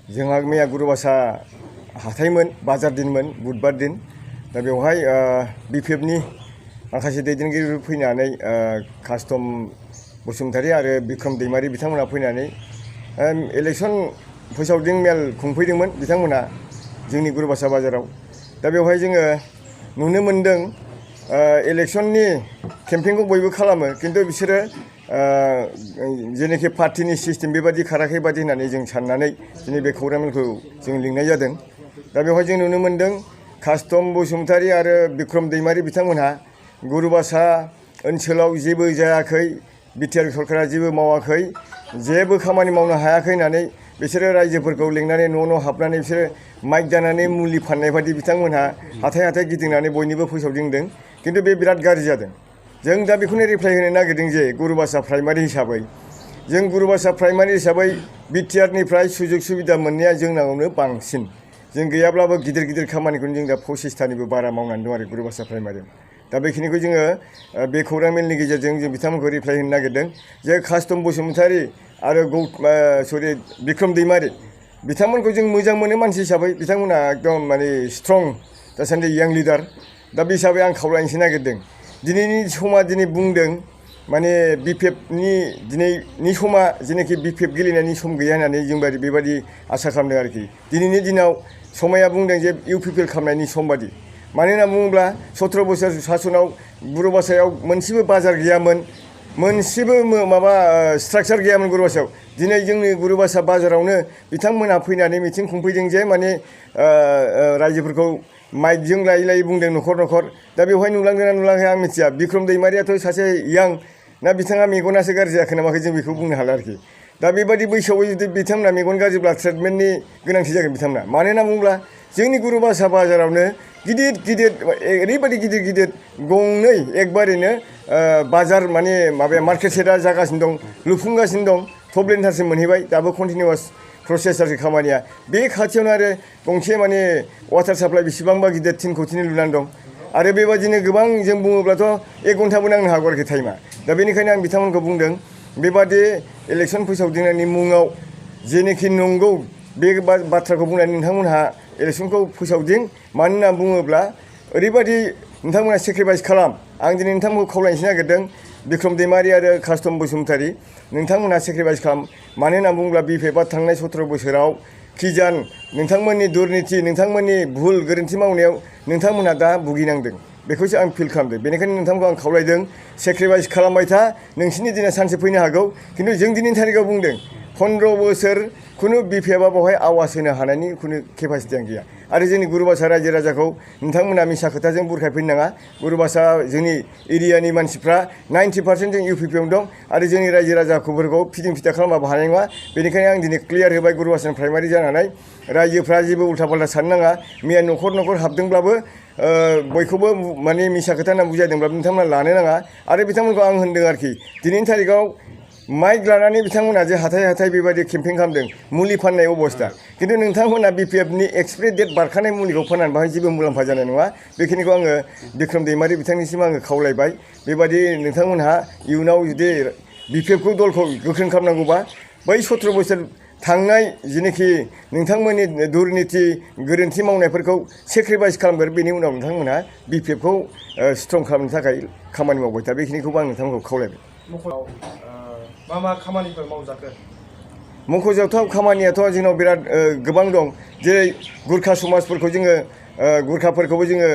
जोंहा मैया गुरुबासा हाथायमोन बाजार दिनमोन बुधबार दिन दा बेवहाय बिपिएफनि माखासे दैदेनगिरिफोर फैनानै कास्टम बसुमतारी आरो बिक्रम दैमारी बिथांमोना फैनानै इलेक्सन फोसावदिं मेल खुंफैदोंमोन बिथांमोना जोंनि गुरुबासा बाजाराव दा बेवहाय जोङो नुनो मोनदों इलेक्सननि केम्पेइनखौ बयबो खालामो किन्तु बिसोरो जेनेखि पार्टिनि सिस्टेम बेबादि खाराखै बादि होननानै जों साननानै दिनै बे खौरां मेलखौ जों लिंनाय जादों दा बेवहाय जों नुनो मोनदों कास्टम बसुमतारी आरो बिक्रम दैमारी बिथांमोनहा गुरुबासा ओनसोलाव जेबो जायाखै बिटिआर सरकारा जेबो मावाखै जेबो खामानि मावनो हायाखै होननानै बिसोरो रायजोफोरखौ लिंनानै न' हाबनानै बिसोरो माइक जानानै मुलि फाननाय बादि बिथांमोनहा हाथाय हाथाय गिदिंनानै बयनिबो फोसावदिंदों किन्तु बे बिराद गाज्रि जादों जों दा बेखौनो रिप्लाइ होनो नागिरदों जे गुरुबासा प्राइमारि हिसाबै जों गुरुबासा प्राइमारि हिसाबै बिटिआरनिफ्राय सुजुग सुबिदा मोननाया जोंनावनो बांसिन जों गैयाब्लाबो गिदिर गिदिर खामानिखौनो जों दा 25तानिबो बारा मावनानै दं आरो गुरुबासा प्राइमारियाव दा बेखिनिखौ जोङो बे खौरां मेलनि गेजेरजों जों बिथांमोनखौ रिप्लाइ होनो नागिरदों जे कास्टम बसुमतारी आरो बिक्रम दैमारी बिथांमोनखौ जों मोजां मोनो मानसि हिसाबै बिथांमोना एकदम माने स्ट्रं दासान्दि यां लिडार दा बे हिसाबै आं खावलायनोसो नागिरदों दिनैनि समा दिनै बुंदों माने बिपिएफनि दिनैनि समा जेनाखि बिपिएफ गेलेनायनि सम गैया होननानै जों बेबादि आसा खालामदों आरोखि दिनैनि दिनाव समाया बुंदों जे इउपिपिएल खालामनायनि सम बादि मानो होनना बुङोब्ला 17 बोसोर सासनाव गुरुबासायाव मोनसेबो बाजार गैयामोन मोनसेबो माबा स्ट्राक्चार गैयामोन गुरुबासायाव दिनै जोंनि गुरुबासा बाजारावनो बिथांमोनहा फैनानै मिथिं खुंफैदों जे माने रायजोफोरखौ माइकजों लायै लायै बुंदों न'खर न'खर दा बेवहाय नुलांदोंना नुलाङाखै आं मिथिया बिक्रम दैमारियाथ' सासे यां ना बिथाङा मेगनासो गाज्रि जायाखै नामाखै जों बेखौ बुंनो हाला आरोखि दा बेबादि बैसोआव जुदि बिथांमोना मेगन गाज्रिब्ला ट्रिटमेन्टनि गोनांथि जागोन बिथांमोना मानो होनना बुङोब्ला जोंनि गुरुबासा बाजारावनो गिदिर गिदिर ओरैबायदि गिदिर गिदिर गंनै एकबारैनो बाजार माने माबाया मार्केट सेटआ जागासिनो दं लुफुंगासिनो दं टप लेन्टारसिम मोनहैबाय दाबो कन्टिनिउवास प्रसेस आरोखि खामानिया बे खाथियावनो आरो गंसे माने वाटार साप्लाइ बेसेबांबा गिदिर 3 कौटिनि लुनानै दं आरो बेबादिनो गोबां जों बुङोब्लाथ' 1 घन्टाबो नांनो हागौ आरोखि टाइमा दा बेनिखायनो आं बिथांमोनखौ बुंदों बेबादि इलेक्सन फोसावदिंनायनि मुङाव जेनोखि नंगौ बे बाथ्राखौ बुंनानै नोंथांमोनहा इलेक्सनखौ फोसावदिं मानो होनना बुङोब्ला ओरैबादि नोंथांमोना सेक्रिफाइस खालाम आं दिनै नोंथांमोनखौ खावलायनोसो नागिरदों बिक्रम दैमारी आरो कास्टम बसुमतारी नोंथांमोनहा सेक्रिफाइस खालाम मानो होनना बुङोब्ला बिपिएफआ थांनाय 17 बोसोराव किजान नोंथांमोननि दुर्निति नोंथांमोननि भुल गोरोन्थि मावनायाव नोंथांमोनहा दा भुगिनांदों बेखौसो आं फिल खालामदों बेनिखायनो नोंथांखौ आं खावलायदों सेक्रिफाइस खालामबाय था नोंसिनि दिना सानसे फैनो हागौ किन्तु जों दिनैनि थारिखआव बुंदों 15 बोसोर खुनु बिपिएफआ बेवहाय आवाज होनो हानायनि खुनु केपासिटियानो गैया आरो जोंनि गुरुबासा रायजो राजाखौ नोंथांमोना मिसा खोथाजों बुरखायफैनो नाङा गुरुबासा जोंनि एरियानि मानसिफ्रा 90% जों इउपिपिआवनो दं आरो जोंनि रायजो राजाफोरखौ फिदिं फिथा खालामबाबो हानाय नङा बेनिखायनो आं दिनै क्लियार होबाय गुरुबासानि प्राइमारि जानानै रायजोफ्रा जेबो उल्था पाल्टा साननो नाङा मैया न'खर न'खर हाबदोंब्लाबो बयखौबो माने मिसा खोथा होनना बुजायदोंब्लाबो बिथांमोना लानो नाङा आरो बिथांमोनखौ आं होनदों आरोखि दिनैनि थारिखआव माइक लानानै बिथांमोना जे हाथाय हाथाय बेबायदि केम्पेइन खालामदों मुलि फाननाय अबस्था किन्तु नोंथांमोना बिपिएफनि एक्सपायरि डेट बारखानाय मुलिखौ फाननानै बाहाय जेबो मुलाम्फा जानाय नङा बेखिनिखौ आङो बिक्रम दैमारी बिथांनिसिम आङो खावलायबाय बेबादि नोंथांमोनहा इयुनाव जुदि बिपिएफखौ दलखौ गोख्रों खालामनांगौबा बै 17 बोसोर थांनाय जेनोखि नोंथांमोननि दुर्निति गोरोन्थि मावनायफोरखौ सेक्रिफाइस खालामगोन बेनि उनाव नोंथांमोनहा बिपिएफखौ स्ट्रं खालामनो थाखाय खामानि मावबाय था बेखिनिखौबो आं नोंथांमोनखौ खावलायबाय मा खामानिफोर मावजाखो मख'जाथाव खामानियाथ' जोंनाव बिराद गोबां दं जेरै गुरखा समाजफोरखौ जोङो गुरखाफोरखौबो जोङो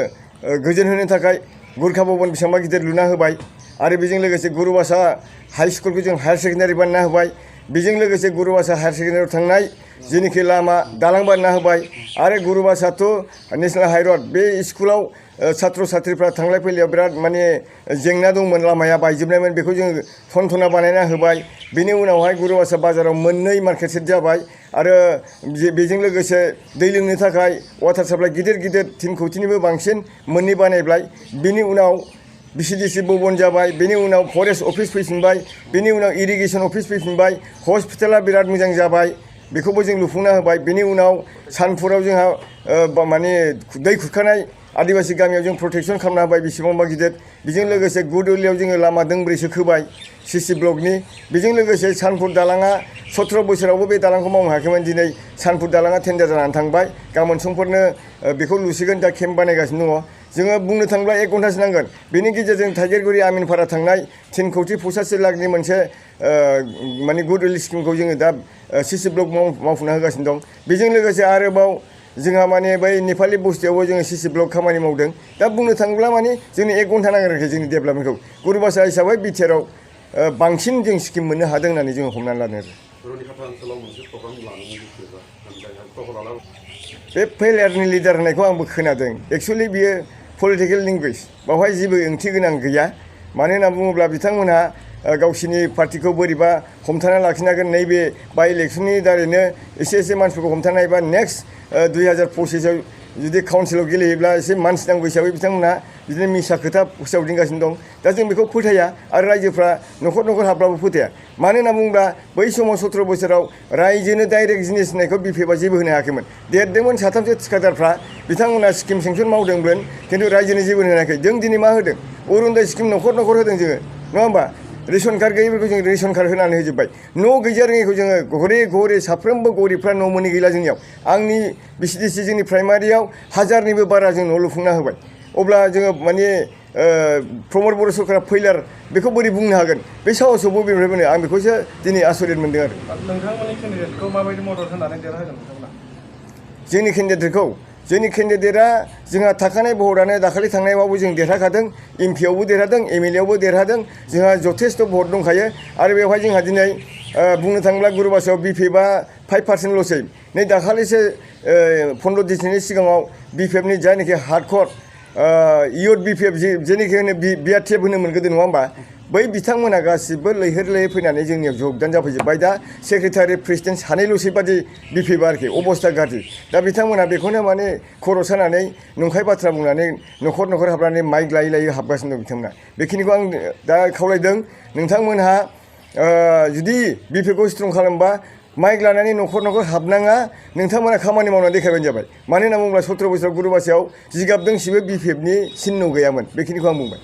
गोजोन होनो थाखाय गुरखा भबन बेसेबांबा गिदिर लुना होबाय आरो बेजों लोगोसे गुरुबासा हाई स्कुलखौ जों हायार सेकेन्डारि बानायना होबाय बेजों लोगोसे गुरुबासा हायार सेकेन्डारियाव थांनाय जेनोखि लामा दालां बानायना होबाय आरो गुरुबासाथ' नेसनेल हाइरड बे स्कुलाव छात्र छात्रीफ्रा थांलाय फैलायाव बिराद माने जेंना दंमोन लामाया बायजोबनायमोन बेखौ जोङो थनथना बानायना होबाय बेनि उनावहाय गुरुबासा बाजाराव मोननै मार्केट सेट जाबाय आरो बेजों लोगोसे दै लोंनो थाखाय वाटार साप्लाइ गिदिर गिदिर 3 कौटिनिबो बांसिन मोननै बानायबाय बेनि उनाव बिसिडिसि भबन जाबाय बेनि उनाव फरेस्ट अफिस फैफिनबाय बेनि उनाव इरिगेसन अफिस फैफिनबाय हस्पिटाला बिराद मोजां जाबाय बेखौबो जों लुफुंना होबाय बेनि उनाव सानपुराव जोंहा माने दै खुरखानाय आदिबासी गामियाव जों प्रटेक्सन खालामना होबाय बेसेबांबा गिदिर बेजों लोगोसे गुदुलियाव जोङो लामा दोंब्रैसो खोबाय सिसि ब्लकनि बेजों लोगोसे सानफुर दालाङा 17 बोसोरावबो बे दालांखौ मावनो हायाखैमोन दिनै सानफुर दालाङा टेन्डार जानानै थांबाय गाबोन समफोरनो बेखौ लुसिगोन दा केम्प बानायगासिनो दङ जोङो बुंनो थाङोब्ला 1 घन्टासो नांगोन बेनि गेजेरजों टाइगेरगुरि आमिनपारा थांनाय 3 कौटि 85 लाखनि मोनसे माने गुडविल स्किमखौ जोङो दा सिसि ब्लक मावफुंना होगासिनो दं बेजों लोगोसे आरोबाव जोंहा माने बै नेपालि बस्तियावबो जोङो सिसि ब्लक खामानि मावदों दा बुंनो थाङोब्ला माने जोंनि 1 घन्टा नांगोन आरोखि जोंनि डेभेलपमेन्टखौ गुरुबासा हिसाबै बिटिआरआव बांसिन जों स्किम मोननो हादों होननानै जोङो हमनानै लादों आरो रुनिखाता ओनसोलाव मोनसे प्रग्राम लादोंमोन बिटिआरआ प्रग्राम बे फेलियारनि लिडार होननायखौ आंबो खोनादों एक्सुवेलि बियो पलिटिकेल लेंगुवेज बावहाय जेबो ओंथि गोनां गैया मानो होनना बुङोब्ला बिथांमोनहा गावसिनि पार्टिखौ बोरैबा हमथाना लाखिनो हागोन नैबे बाइ इलेक्सननि दारैनो एसे मानसिफोरखौ हमथानो हायोबा नेक्स्ट 2025आव जुदि काउन्सिलाव गेलेयोब्ला एसे मानसि नांगौ हिसाबै बिथांमोनहा बिदिनो मिसा खोथा फोसावदिंगासिनो दं दा जों बेखौ फोथाया आरो रायजोफ्रा न'खर हाबब्लाबो फोथाया मानो होनना बुङोब्ला बै समाव 17 बोसोराव रायजोनो डाइरेक्ट जिनिस होननायखौ बिपिएफआ जेबो होनो हायाखैमोन देरदोंमोन साथामसो थिखादारफ्रा बिथांमोना स्किम सेंसन मावदोंमोन खिन्थु रायजोनो जेबो होनो हायाखै जों दिनै मा होदों अरुनदय स्किम न'खर होदों जोङो नङा होमबा रेशन कार्ड गैयैफोरखौ जों रेशन कार्ड होनानै होजोब्बाय न' गैजा रोङैखौ जोङो घरे साफ्रोमबो गरिबफ्रा न' मोनै गैला जोंनियाव आंनि बिसिडिसि जोंनि प्राइमारियाव 1000निबो बारा जों न' लुफुंना होबाय अब्ला जोङो माने प्रमद बर' सरकारा फैलार बेखौ बोरै बुंनो हागोन बे साहसखौ बबेनिफ्राय मोनो आं बेखौसो दिनै आसरित मोनदों आरो नोंथांमोननि केन्डिडेटखौ माबायदि मदद होनानै देरहाहोदों नोंथांमोना जोंनि केन्डिडेटआ जोंहा थाखानाय भटआनो दाखालि थांनायावबो जों देरहाखादों एमपिआवबो देरहादों एमएलएआवबो देरहादों जोंहा जथेस्थ' भट दंखायो आरो बेवहाय जोंहा दिनै बुंनो थाङोब्ला गुरुबासायाव बिपिएफआ 5%ल'सै नै दाखालिसो 15 दिनसोनि सिगाङाव बिपिएफनि जायनाखि हार्डक'र इयुथ बिपिएफ जेनिखि होनो बिआरटिएफ होनोमोन गोदो नङा होमबा बै बिथांमोना गासिबो लैहोर फैनानै जोंनियाव जगदान जाफैजोब्बाय दा सेक्रेटारि प्रेसिडेन्ट सानैल'सै बादि बिपिएफ आरोखि अबस्था गाज्रि दा बिथांमोना बेखौनो माने खर' सानानै नंखाय बाथ्रा बुंनानै न'खर हाबनानै माइक लायै हाबगासिनो दं बिथांमोना बेखिनिखौ आं दा खावलायदों नोंथांमोनहा जुदि बिपिएफखौ स्ट्रं खालामबा माइक लानानै न'खर हाबनाङा नोंथांमोना खामानि मावनानै देखायबानो जाबाय मानो होनना बुङोब्ला 17 बोसोराव गुरुबासायाव जिगाब दोंसेबो बिपिएफनि चिन्ह गैयामोन बेखिनिखौ आं बुंबाय